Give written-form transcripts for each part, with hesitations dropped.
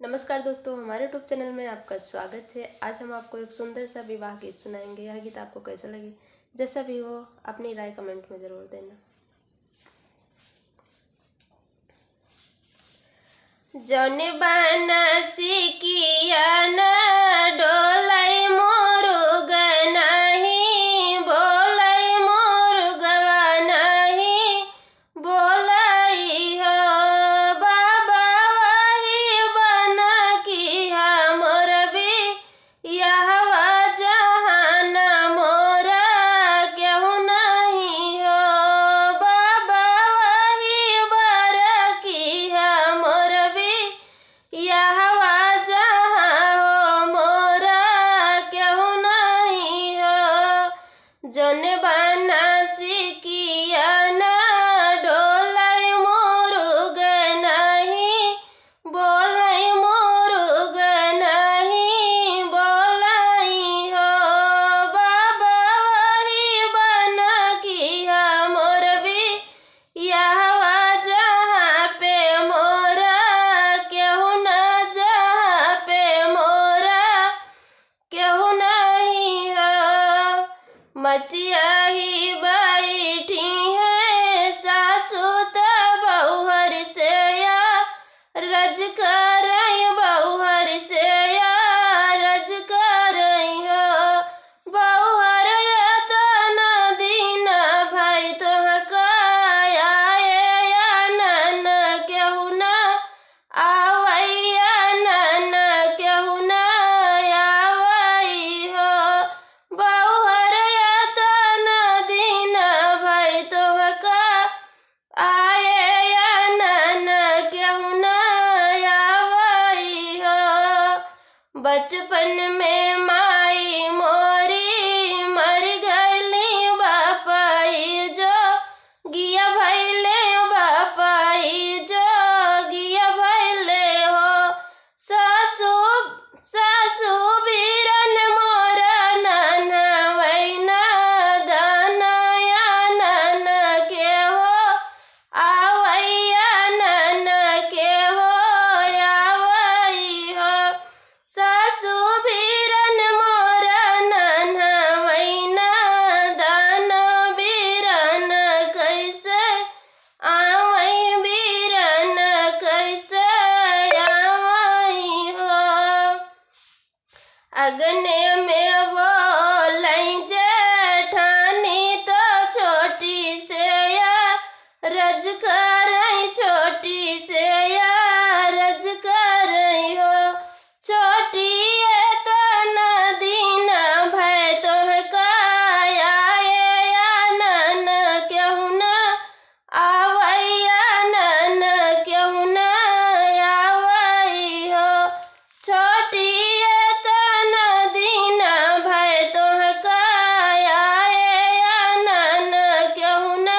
नमस्कार दोस्तों, हमारे यूट्यूब चैनल में आपका स्वागत है। आज हम आपको एक सुंदर सा विवाह गीत सुनाएंगे। यह गीत आपको कैसा लगे, जैसा भी हो अपनी राय कमेंट में ज़रूर देना। जौने बनसी किया न डोलई मोरुग नहीं, बोलई मोरुगवा नहीं बोलई हो बाबा, वही बन किया मोर भी यहवा जहान मोरा केहू नहीं हो बाबा, वही बर किया मोर भी यहवा जहाँ हो मोरा केहू नहीं हो। जौन बनसी किया न डोलई मोरुग नहीं, बोलई मोरुग नहीं बोलई हो बाबा, वही बन किया मोर भी यहवा जहाँ पे मोरा केहू न, जहाँ पे मोरा केहू नहीं हो। मचिया ही बैठी है सासू त बहुहर से या रज करई, बहुहर से या रज करई हो बहुहर यतन दिन भाई तोहका आए या नन केहू न आवैया, नन केहू न आवई हो बहुहर यतन दिन भाई तोहका आए या नन केहू न आवई हो। बचपन में माई मोरी मर गईली, बापाई जो गिया भैले, बापाई जो गिया भैले हो सासू सासू बीरन मोरा नन वैना दानया, नन के हो आवैया, नन के हो आवई हो सासू बीरन मोरा नन वैना दान बीरन कैसे आवई, बीरन कैसे आवई हो। अगने में बोलई जेठानी तो छोटी से या रज करई, छोटी से या रज करई हो छोटी एतन दिन भय तोहका आए या नन केहू न आवैया, नन केहू न आवई हो छोटी एतन दिन भय तोहका आए या नन केहू न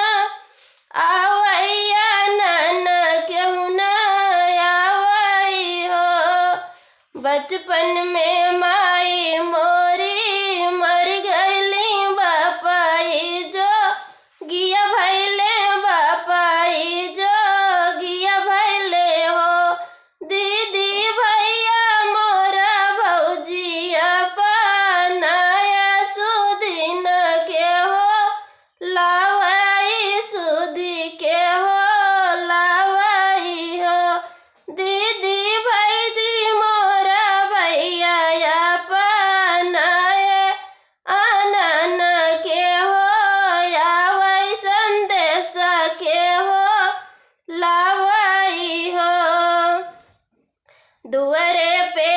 आवैया, नन केहू न आवई हो। बचपन में माई मोरी मर गईली, बापाई जो गिया भैले, बापाई जो गिया भैले हो दीदी भैया मोरा भौजी अपनाया सुदिन के हो लावाई, सुधी के हो लावाई हो दीदी भैजी मोरा भैया अपनाए आनन के हो आवई, संदेश के हो लावाई हो। दुअरे पे